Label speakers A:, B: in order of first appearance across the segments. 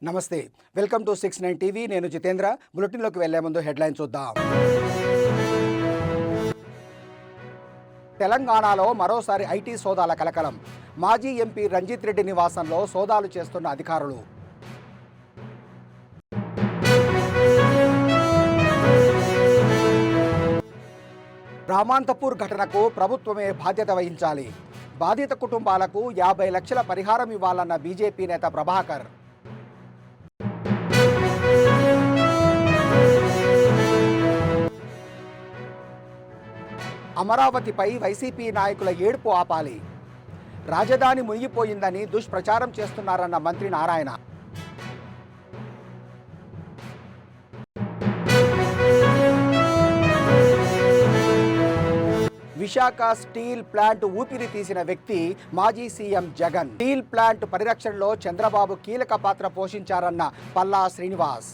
A: నమస్తే, welcome to 69 TV. నేను జితేంద్ర. బులెటిన్లోకి వెళ్లే ముందు హెడ్లైన్ చూద్దాం. తెలంగాణలో మరోసారి ఐటీ సోదాల కలకలం. మాజీ ఎంపీ రంజిత్ రెడ్డి నివాసంలో సోదాలు చేస్తున్న అధికారులు. రామాంతపూర్ ఘటనకు ప్రభుత్వమే బాధ్యత వహించాలి. బాధిత కుటుంబాలకు 50 లక్షల పరిహారం ఇవ్వాలన్న బీజేపీ నేత ప్రభాకర్. అమరావతిపై వైసీపీ నాయకుల ఏడుపు ఆపాలి. రాజధాని మునిగిపోయిందని దుష్ప్రచారం చేస్తున్నారన్న మంత్రి నారాయణ. విశాఖ స్టీల్ ప్లాంట్ ఊపిరి తీసిన వ్యక్తి మాజీ సీఎం జగన్. స్టీల్ ప్లాంట్ పరిరక్షణలో చంద్రబాబు కీలక పాత్ర పోషించారన్న పల్లా శ్రీనివాస్.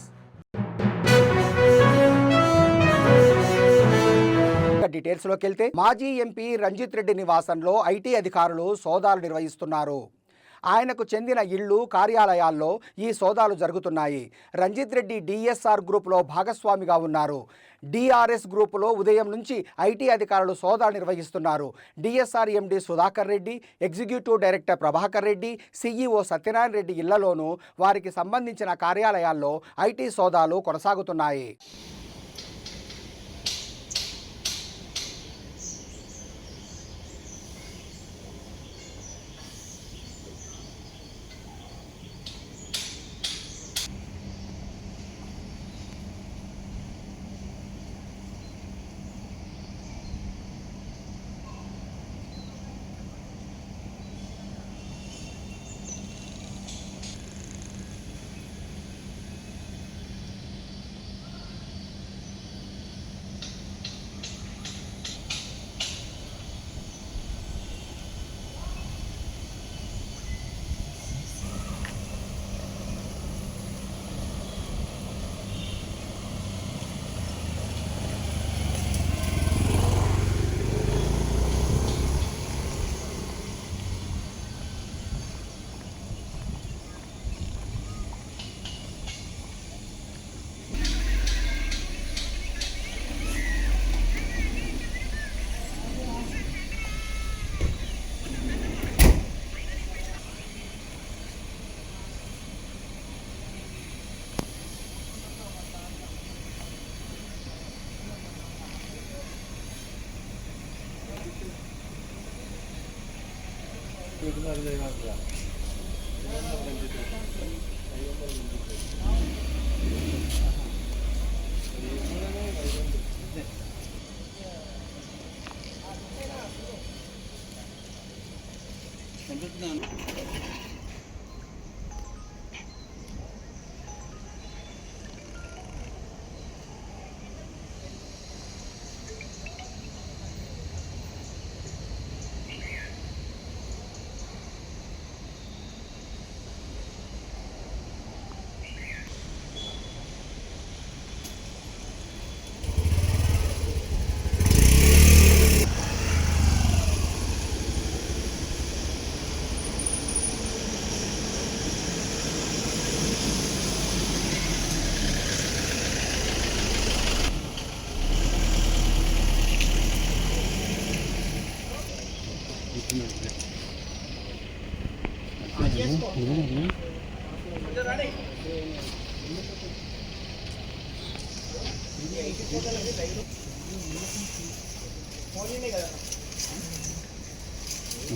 A: డీటెయిల్స్లోకి వెళ్తే, మాజీ ఎంపీ రంజిత్ రెడ్డి నివాసంలో ఐటీ అధికారులు సోదాలు నిర్వహిస్తున్నారు. ఆయనకు చెందిన ఇళ్లు, కార్యాలయాల్లో ఈ సోదాలు జరుగుతున్నాయి. రంజిత్ రెడ్డి డిఎస్ఆర్ గ్రూపులో భాగస్వామిగా ఉన్నారు. డిఆర్ఎస్ గ్రూపులో ఉదయం నుంచి ఐటీ అధికారులు సోదాలు నిర్వహిస్తున్నారు. DSR MD Sudhakar Reddy, executive director Prabhakar Reddy, CEO Satyanarayana Reddy ఇళ్లలోనూ వారికి సంబంధించిన కార్యాలయాల్లో ఐటీ సోదాలు కొనసాగుతున్నాయి.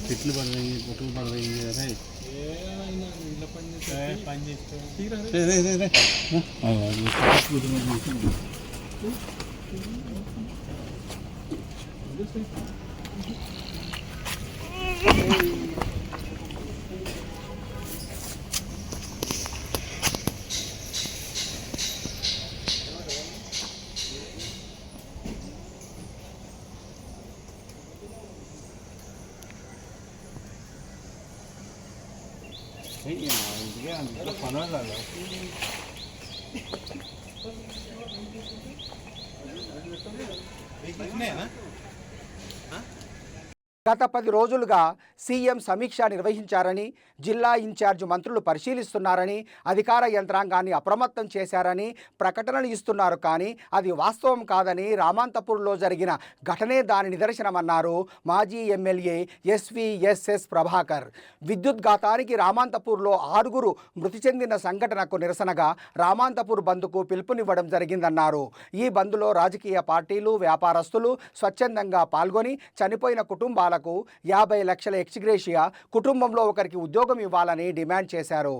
B: చెట్లు పడతాయి, పొట్టులు పడతాయి. అదే పని చేస్తే పనులు
A: గత 10 రోజులుగా సీఎం సమీక్ష నిర్వహించారని, జిల్లా ఇన్ఛార్జ్ మంత్రులు పరిశీలిస్తున్నారని, అధికార యంత్రాంగాన్ని అప్రమత్తం చేశారని ప్రకటనలు ఇస్తున్నారు. కానీ అది వాస్తవం కాదని రామంతపూర్లో జరిగిన ఘటనే దాని నిదర్శనమన్నారు మాజీ ఎమ్మెల్యే ఎస్విఎస్ఎస్ ప్రభాకర్. విద్యుత్ ఘాతానికి రామంతపూర్లో 6 మృతి చెందిన సంఘటనకు నిరసనగా రామంతపూర్ బంద్కు పిలుపునివ్వడం జరిగిందన్నారు. ఈ బంద్లో రాజకీయ పార్టీలు, వ్యాపారస్తులు స్వచ్ఛందంగా పాల్గొని చనిపోయిన కుటుంబాలకు 50 లక్షల ఎక్స్గ్రేషియా, కుటుంబంలో ఒకరికి ఉద్యోగం ఇవ్వాలని డిమాండ్ చేశారు.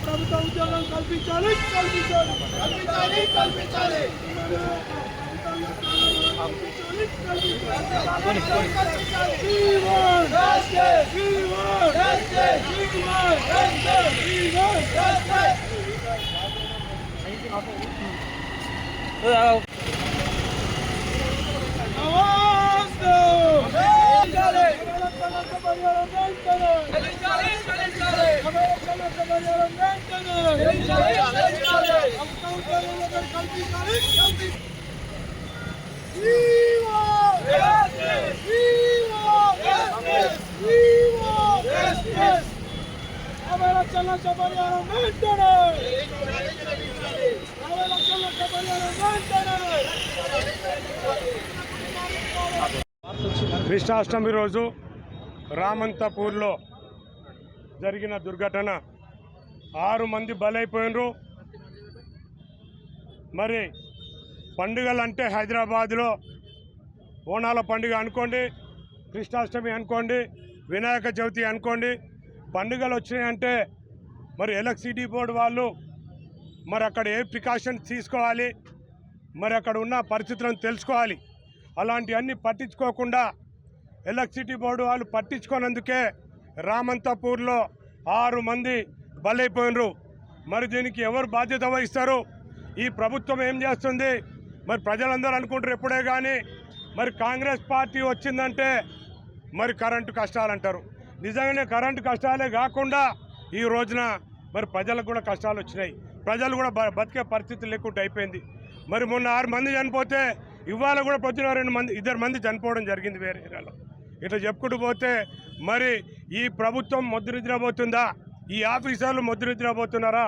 C: ప్రభుత్వ ఉద్యోగం కల్పించాలి.
D: కృష్ణాష్టమి రోజు రామంతపూర్లో జరిగిన దుర్ఘటన 6 మంది బలైపోయినరు. మరి పండుగలంటే హైదరాబాద్లో బోనాల పండుగ అనుకోండి, కృష్ణాష్టమి అనుకోండి, వినాయక చవితి అనుకోండి, పండుగలు వచ్చినాయంటే మరి ఎలక్ట్రిసిటీ బోర్డు వాళ్ళు మరి అక్కడ ఏ ప్రికాషన్స్ తీసుకోవాలి, మరి అక్కడ ఉన్న పరిస్థితులను తెలుసుకోవాలి. అలాంటివన్నీ పట్టించుకోకుండా ఎలక్ట్రిసిటీ బోర్డు వాళ్ళు పట్టించుకోనందుకే రామంతపూర్లో 6 మంది బలైపోయినరు. మరి దీనికి ఎవరు బాధ్యత వహిస్తారు? ఈ ప్రభుత్వం ఏం చేస్తుంది? మరి ప్రజలందరూ అనుకుంటారు ఎప్పుడే కానీ మరి కాంగ్రెస్ పార్టీ వచ్చిందంటే మరి కరెంటు కష్టాలు అంటారు. నిజంగానే కరెంటు కష్టాలే కాకుండా ఈ రోజున మరి ప్రజలకు కూడా కష్టాలు వచ్చినాయి. ప్రజలు కూడా బతికే పరిస్థితి లేకుండా అయిపోయింది. మరి మొన్న 6 మంది చనిపోతే ఇవాళ కూడా పొద్దున 2 మంది 2 మంది చనిపోవడం జరిగింది వేరే ఏరియాలో. ఇట్లా చెప్పుకుంటూ పోతే మరి ఈ ప్రభుత్వం మొద్దునిద్రపోతుందా, ఈ ఆఫీసర్లు మొద్దునిద్రపోతున్నారా?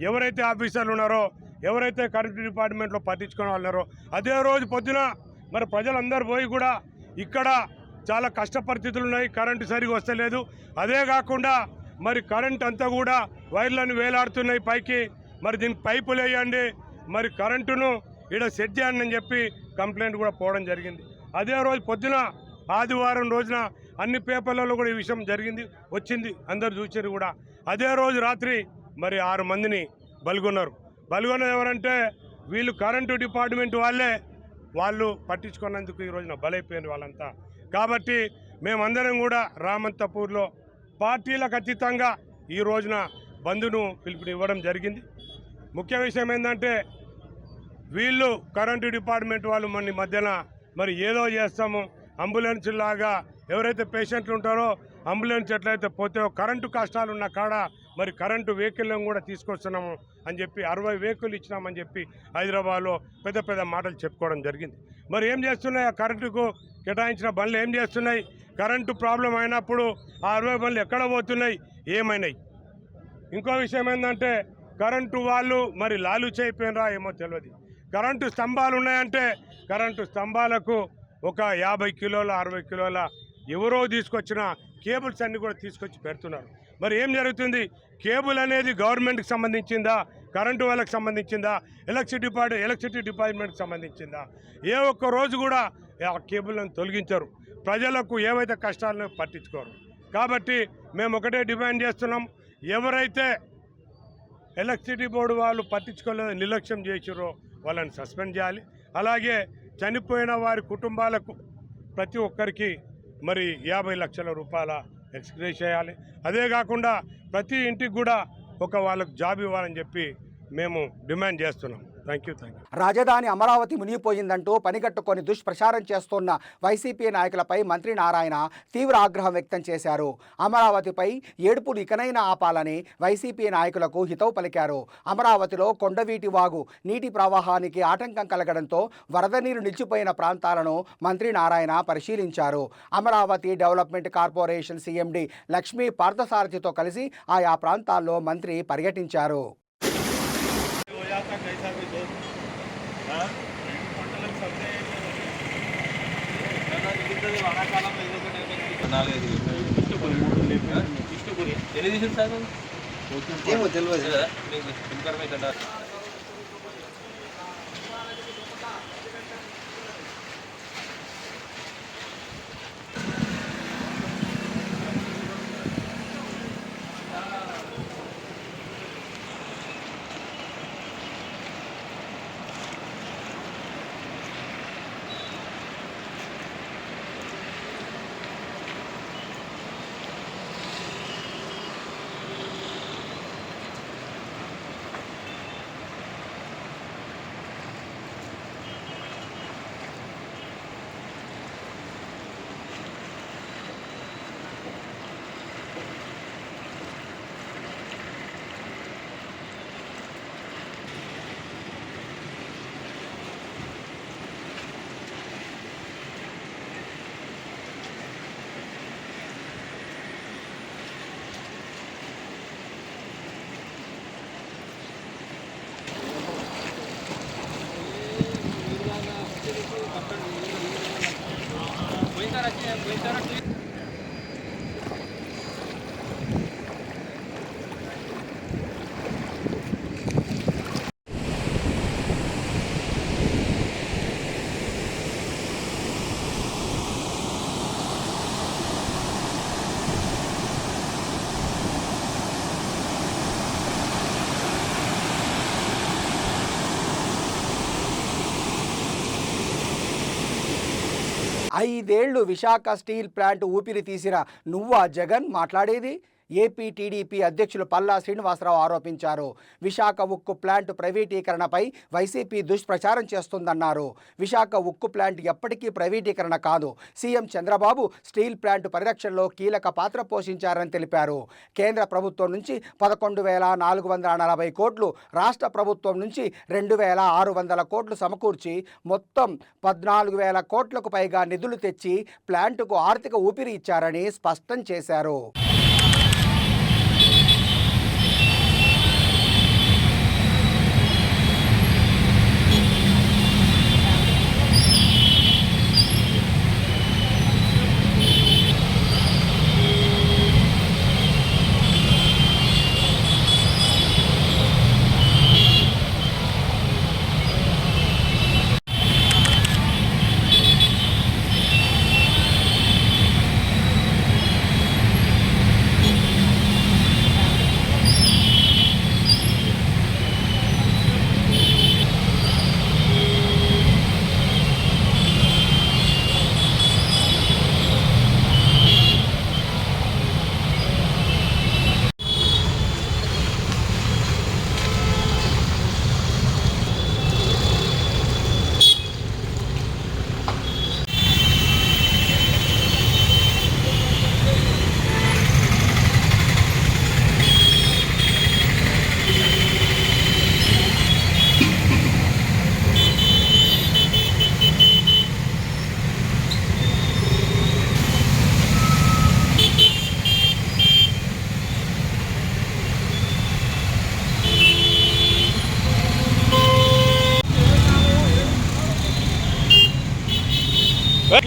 D: ఎవరైతే ఆఫీసర్లు ఉన్నారో, ఎవరైతే కరెంటు డిపార్ట్మెంట్లో పట్టించుకునే వాళ్ళు ఉన్నారో, అదే రోజు పొద్దున మరి ప్రజలందరూ పోయి కూడా ఇక్కడ చాలా కష్ట పరిస్థితులు ఉన్నాయి, కరెంటు సరిగా వస్తలేదు. అదే కాకుండా మరి కరెంట్ అంతా కూడా వైర్లను వేలాడుతున్నాయి పైకి, మరి దీనికి పైపులు వేయండి, మరి కరెంటును ఇక్కడ సెట్ చేయండి అని చెప్పి కంప్లైంట్ కూడా పోవడం జరిగింది. అదే రోజు పొద్దున ఆదివారం రోజున అన్ని పేపర్లలో కూడా ఈ విషయం జరిగింది, వచ్చింది, అందరు చూసారు కూడా. అదే రోజు రాత్రి మరి 6 మందిని బలిగొన్నారు. బలిగొన్నది ఎవరంటే వీళ్ళు కరెంటు డిపార్ట్మెంట్ వాళ్ళు పట్టించుకున్నందుకు ఈ రోజున బలైపోయిన వాళ్ళంతా. కాబట్టి మేమందరం కూడా రామంతపూర్లో పార్టీలకు అతీతంగా ఈ రోజున బంద్ను పిలుపునివ్వడం జరిగింది. ముఖ్య విషయం ఏంటంటే వీళ్ళు కరెంటు డిపార్ట్మెంట్ వాళ్ళు మన మధ్యన మరి ఏదో చేస్తాము, అంబులెన్స్ లాగా ఎవరైతే పేషెంట్లు ఉంటారో అంబులెన్స్ ఎట్లయితే పోతాయో కరెంటు కష్టాలు ఉన్న కాడ మరి కరెంటు వెహికల్లను కూడా తీసుకొస్తున్నాము అని చెప్పి 60 వెహికల్ ఇచ్చినామని చెప్పి హైదరాబాద్లో పెద్ద పెద్ద మాటలు చెప్పుకోవడం జరిగింది. మరి ఏం చేస్తున్నాయి, ఆ కరెంటుకు కేటాయించిన బండ్లు ఏం చేస్తున్నాయి? కరెంటు ప్రాబ్లం అయినప్పుడు ఆ 60 బండ్లు ఎక్కడ పోతున్నాయి, ఏమైనాయి? ఇంకో విషయం ఏంటంటే కరెంటు వాళ్ళు మరి లాలూచి అయిపోయినరా ఏమో తెలియదు. కరెంటు స్తంభాలు ఉన్నాయంటే కరెంటు స్తంభాలకు ఒక 50 కిలోల 60 కిలోల ఎవరో తీసుకొచ్చిన కేబుల్స్ అన్నీ కూడా తీసుకొచ్చి పెడుతున్నారు. మరి ఏం జరుగుతుంది? కేబుల్ అనేది గవర్నమెంట్కి సంబంధించిందా, కరెంటు వాళ్ళకి సంబంధించిందా, ఎలక్ట్రిసిటీ డిపార్ట్మెంట్కి సంబంధించిందా? ఏ ఒక్క రోజు కూడా ఆ కేబుల్ని తొలగించరు, ప్రజలకు ఏవైతే కష్టాలను పట్టించుకోరు. కాబట్టి మేము ఒకటే డిమాండ్ చేస్తున్నాం, ఎవరైతే ఎలక్ట్రిసిటీ బోర్డు వాళ్ళు పట్టించుకోలేదు, నిర్లక్ష్యం చేసిరో వాళ్ళని సస్పెండ్ చేయాలి. అలాగే చనిపోయిన వారి కుటుంబాలకు ప్రతి ఒక్కరికి మరి 50 లక్షల రూపాయల ఎక్స్గ్రేస్ చేయాలి. అదే కాకుండా ప్రతి ఇంటికి కూడా వాళ్ళకు జాబ్ ఇవ్వాలని చెప్పి మేము డిమాండ్ చేస్తున్నాం. Thank you.
A: రాజధాని అమరావతి మునిగిపోయిందంటూ పనిగట్టుకొని దుష్ప్రచారం చేస్తున్న వైసీపీ నాయకులపై మంత్రి నారాయణ తీవ్ర ఆగ్రహం వ్యక్తం చేశారు. అమరావతిపై ఏడుపులు ఇకనైనా ఆపాలని వైసీపీ నాయకులకు హితవు పలికారు. అమరావతిలో కొండవీటి వాగు నీటి ప్రవాహానికి ఆటంకం కలగడంతో వరద నీరు నిలిచిపోయిన ప్రాంతాలను మంత్రి నారాయణ పరిశీలించారు. Amaravati development corporation CMD Lakshmi పార్థసారథితో కలిసి ఆయా ప్రాంతాల్లో మంత్రి పర్యటించారు.
C: ఏమో తెలియదు. ఐదేళ్లు విశాఖ స్టీల్ ప్లాంట్ ఊపిరి తీసిన నువ్వా జగన్ మాట్లాడేది?
A: ఏపీ టీడీపీ అధ్యక్షులు పల్లా శ్రీనివాసరావు ఆరోపించారు. విశాఖ ఉక్కు ప్లాంట్ ప్రైవేటీకరణపై వైసీపీ దుష్ప్రచారం చేస్తుందన్నారు. విశాఖ ఉక్కు ప్లాంట్ ఎప్పటికీ ప్రైవేటీకరణ కాదు. సీఎం చంద్రబాబు స్టీల్ ప్లాంట్ పరిరక్షణలో కీలక పాత్ర పోషించారని తెలిపారు. కేంద్ర ప్రభుత్వం నుంచి 11,440 కోట్లు, రాష్ట్ర ప్రభుత్వం నుంచి 2,600 కోట్లు సమకూర్చి మొత్తం 14,000 కోట్లకు పైగా నిధులు తెచ్చి ప్లాంటుకు ఆర్థిక ఊపిరి ఇచ్చారని స్పష్టం చేశారు.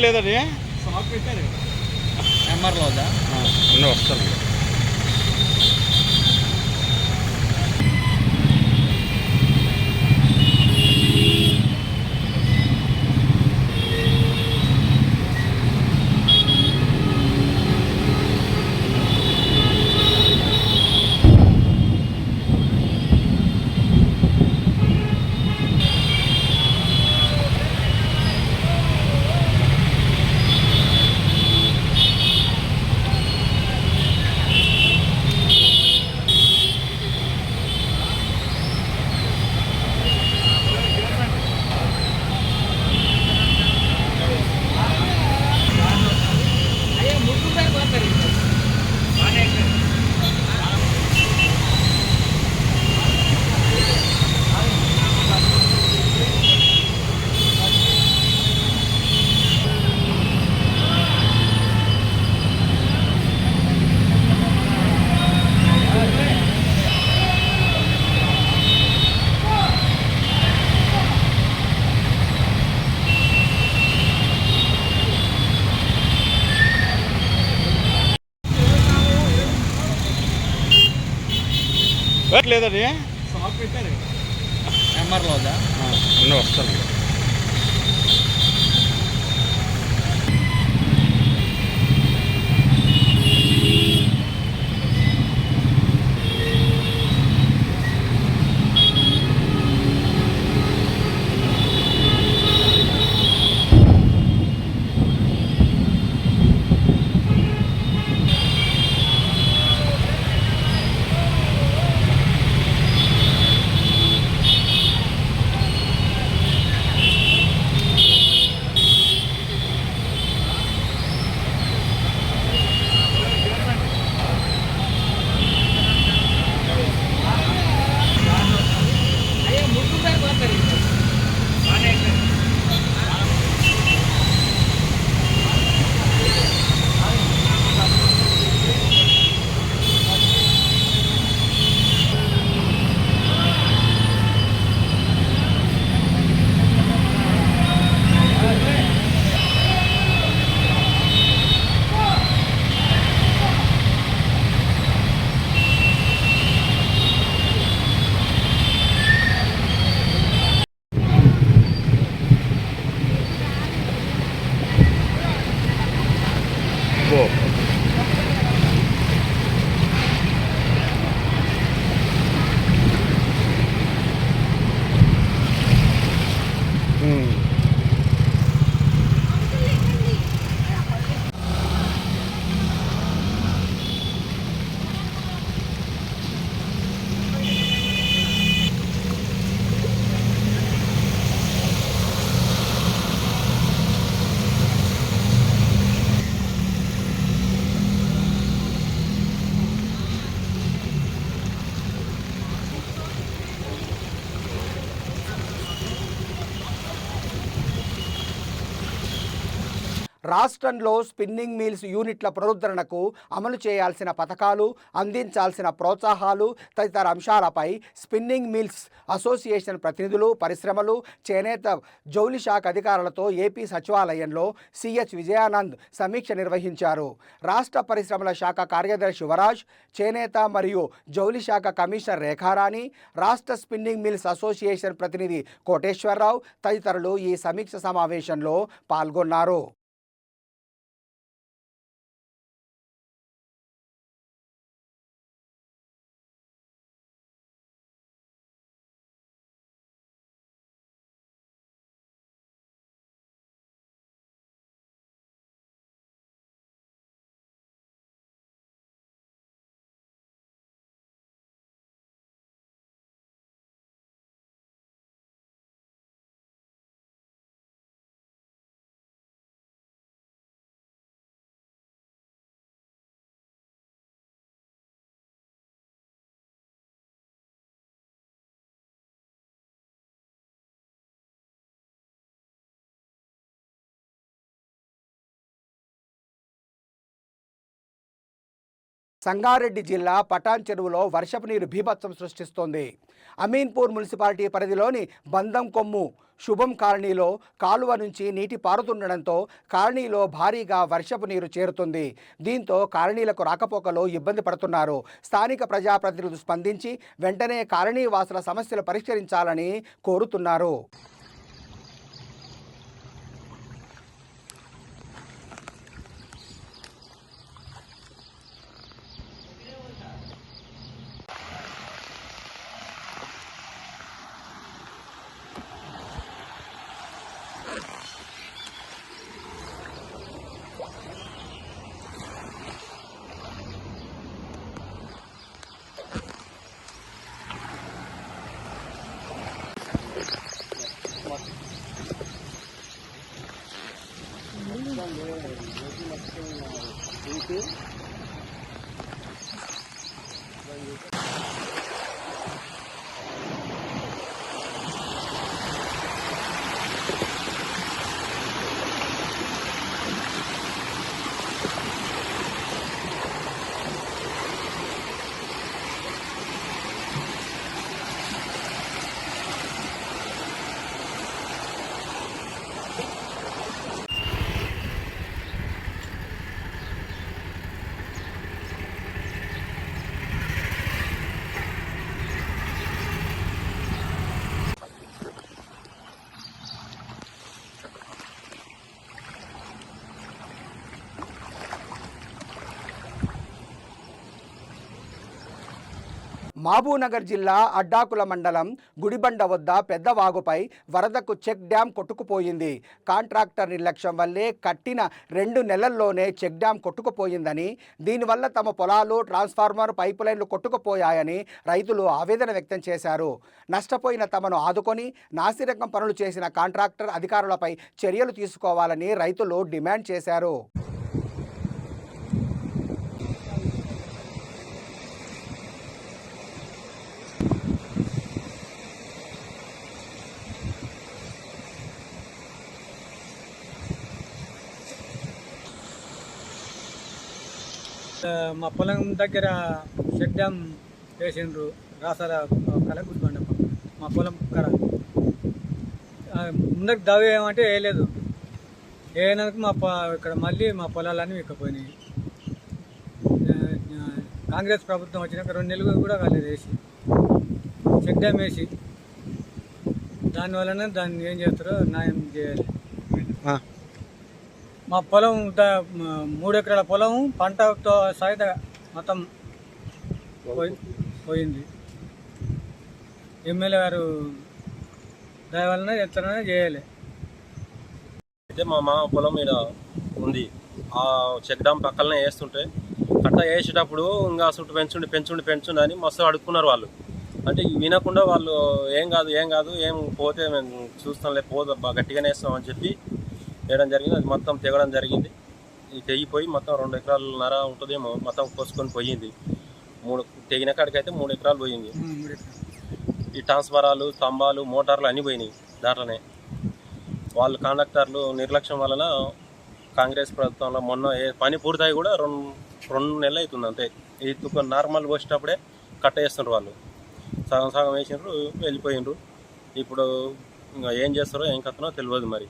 B: లేదండి షాప్ పెట్టారు ఎంఆర్లోదా వస్తాను. లేదండి షాప్ పెట్టారు ఎంఆర్లోదా వస్తాను.
A: రాష్ట్రంలో స్పిన్నింగ్ మిల్స్ యూనిట్ల పునరుద్ధరణకు అమలు చేయాల్సిన పథకాలు, అందించాల్సిన ప్రోత్సాహాలు తదితర అంశాలపై స్పిన్నింగ్ మిల్స్ అసోసియేషన్ ప్రతినిధులు, పరిశ్రమలు, చేనేత జౌలి శాఖ అధికారులతో ఏపీ సచివాలయంలో సిహెచ్ విజయానంద్ సమీక్ష నిర్వహించారు. రాష్ట్ర పరిశ్రమల శాఖ కార్యదర్శి యువరాజ్, చేనేత మరియు జౌలి శాఖ కమిషనర్ రేఖారాణి, రాష్ట్ర స్పిన్నింగ్ మిల్స్ అసోసియేషన్ ప్రతినిధి కోటేశ్వరరావు తదితరులు ఈ సమీక్ష సమావేశంలో పాల్గొన్నారు. సంగారెడ్డి జిల్లా పటాన్ చెరువులో వర్షపు నీరు బీభత్సం సృష్టిస్తోంది. అమీన్పూర్ మున్సిపాలిటీ పరిధిలోని బందం కొమ్ము శుభం కాలనీలో కాలువ నుంచి నీటి పారుతుండడంతో కాలనీలో భారీగా వర్షపు నీరు చేరుతుంది. దీంతో కాలనీలకు రాకపోకలో ఇబ్బంది పడుతున్నారు. స్థానిక ప్రజాప్రతినిధులు స్పందించి వెంటనే కాలనీ వాసుల సమస్యలు పరిష్కరించాలని కోరుతున్నారు. మహబూబ్నగర్ జిల్లా అడ్డాకుల మండలం గుడిబండ వద్ద పెద్దవాగుపై వరదకు చెక్ డ్యాం కొట్టుకుపోయింది. కాంట్రాక్టర్ నిర్లక్ష్యం వల్లే కట్టిన 2 నెలల్లోనే చెక్ డ్యాం కొట్టుకుపోయిందని, దీనివల్ల తమ పొలాలు, ట్రాన్స్ఫార్మర్, పైపులైన్లు కొట్టుకుపోయాయని రైతులు ఆవేదన వ్యక్తం చేశారు. నష్టపోయిన తమను ఆదుకొని నాసిరకం పనులు చేసిన కాంట్రాక్టర్ అధికారులపై చర్యలు తీసుకోవాలని రైతులు డిమాండ్ చేశారు.
C: మా పొలం దగ్గర చెక్ డ్యామ్ వేసిండ్రు. రాసాల కల గుడిబండ మా పొలం కర ముందరికి దవ్వ ఏమంటే వేయలేదు. వేయడానికి ఇక్కడ మళ్ళీ మా పొలాలన్నీ ఎక్కిపోయినాయి. కాంగ్రెస్ ప్రభుత్వం వచ్చినాక 2 నెలలు కూడా కాలేదు వేసి చెక్ డ్యామ్ వేసి. దానివల్లనే దాన్ని ఏం చేస్తారో న్యాయం చేయాలి. మా పొలం 3 ఎకరాల పొలం పంటతో సహిత మొత్తం పోయింది. ఎమ్మెల్యే గారు దయ వలన ఎత్తనే చేయాలి.
E: అయితే మా మామ పొలం మీద ఉంది. ఆ చెక్ డ్యామ్ పక్కనే వేస్తుంటే కట్ట వేసేటప్పుడు ఇంకా అసలు పెంచుండి అని మస్తు అడుక్కున్నారు వాళ్ళు. అంటే వినకుండా వాళ్ళు ఏం కాదు ఏం పోతే మేము చూస్తాంలే, గట్టిగానే వేస్తామని చెప్పి వేయడం జరిగింది. అది మొత్తం తెగడం జరిగింది. తెగిపోయి మొత్తం 2 ఎకరాలన్నర ఉంటుందేమో మొత్తం కోసుకొని పోయింది. 3 తెగిన కాడికైతే 3 ఎకరాలు పోయింది. ఈ ట్రాన్స్ఫారాలు, స్తంభాలు, మోటార్లు అన్నీ పోయినాయి. దాంట్లోనే వాళ్ళు కాంట్రాక్టర్లు నిర్లక్ష్యం వలన కాంగ్రెస్ ప్రభుత్వంలో మొన్న పని పూర్తయి కూడా రెండు నెలలు అవుతుంది అంతే. ఈ నార్మల్ వచ్చేటప్పుడే కట్టేస్తున్నారు వాళ్ళు. సగం సగం వేసినారు, వెళ్ళిపోయినారు. ఇప్పుడు ఇంకా ఏం చేస్తారో ఏం కథనో తెలియదు. మరి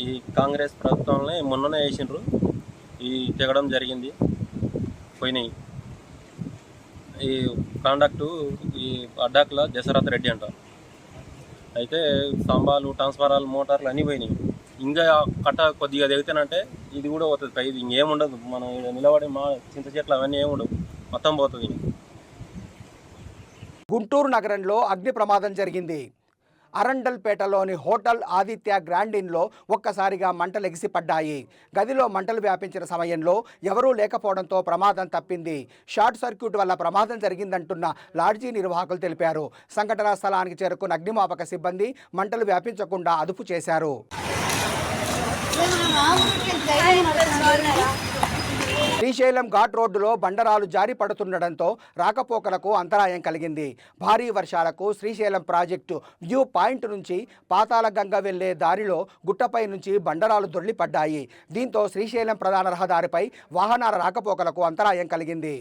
E: ఈ కాంగ్రెస్ ప్రభుత్వంలో మొన్ననే వేసినారు, ఈ తెగడం జరిగింది, పోయినాయి. ఈ కాండక్టు ఈ అడ్డాకుల దశరథ్ రెడ్డి అంట. అయితే స్తంభాలు, ట్రాన్స్ఫారాలు, మోటార్లు అన్నీ పోయినాయి. ఇంకా కట్ట కొద్దిగా దిగుతానంటే ఇది కూడా పోతుంది. ఇది ఇంకేముండదు, మనం నిలబడి మా చింత చెట్లు అవన్నీ ఏముండవు, మొత్తం పోతుంది.
A: గుంటూరు నగరంలో అగ్ని ప్రమాదం జరిగింది. అరండల్పేటలోని హోటల్ ఆదిత్య గ్రాండ్ ఇన్లో ఒక్కసారిగా మంటలు ఎగిసిపడ్డాయి. గదిలో మంటలు వ్యాపించిన సమయంలో ఎవరూ లేకపోవడంతో ప్రమాదం తప్పింది. షార్ట్ సర్క్యూట్ వల్ల ప్రమాదం జరిగిందంటున్న లాడ్జీ నిర్వాహకులు తెలిపారు. సంఘటనా స్థలానికి చేరుకున్న అగ్నిమాపక సిబ్బంది మంటలు వ్యాపించకుండా అదుపు చేశారు. శ్రీశైలం ఘాట్ రోడ్డులో బండరాలు జారి పడుతుండటంతో రాకపోకలకు అంతరాయం కలిగింది. భారీ వర్షాలకు శ్రీశైలం ప్రాజెక్టు వ్యూ పాయింట్ నుంచి పాతాళగంగ వెళ్లే దారిలో గుట్టపై నుంచి బండరాలు దొర్లిపడ్డాయి. దీంతో శ్రీశైలం ప్రధాన రహదారిపై వాహనాల రాకపోకలకు అంతరాయం కలిగింది.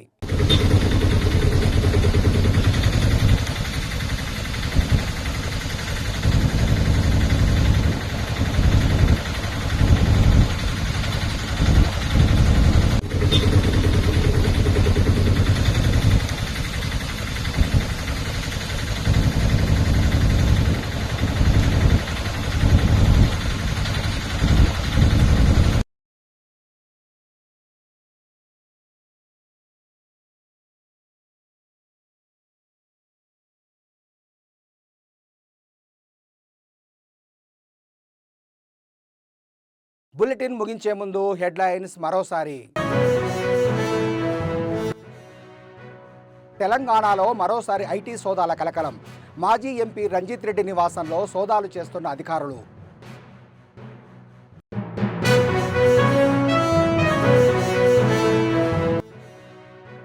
A: బులెటిన్ ముగించే ముందు హెడ్లైన్స్ మరోసారి. తెలంగాణలో మరోసారి ఐటీ సోదాల కలకలం. మాజీ ఎంపీ రంజిత్ రెడ్డి నివాసంలో సోదాలు చేస్తున్న అధికారులు.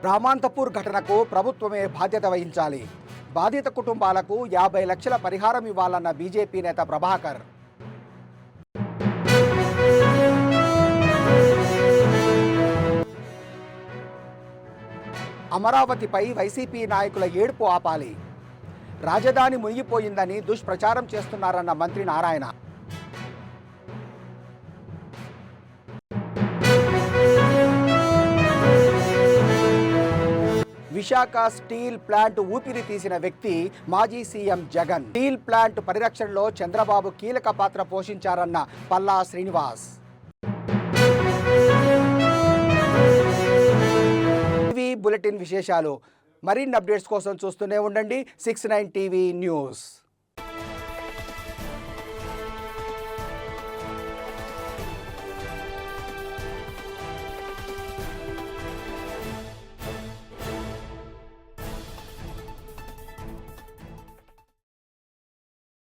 A: రామాంతపూర్ ఘటనకు ప్రభుత్వమే బాధ్యత వహించాలి. బాధిత కుటుంబాలకు 50 లక్షల పరిహారం ఇవ్వాలన్న బీజేపీ నేత ప్రభాకర్. అమరావతిపై వైసీపీ నాయకుల ఏడుపు ఆపాలి. రాజధాని మునిగిపోయిందని దుష్ప్రచారం చేస్తున్నారన్న మంత్రి నారాయణ. విశాఖ స్టీల్ ప్లాంట్ ఊపిరి తీసిన వ్యక్తి మాజీ సీఎం జగన్. స్టీల్ ప్లాంట్ పరిరక్షణలో చంద్రబాబు కీలక పాత్ర పోషించారన్న పల్లా శ్రీనివాస్. బులెటిన్ విశేషాలు. మరిన్ని అప్డేట్స్ కోసం చూస్తూనే ఉండండి 69 టీవీ న్యూస్.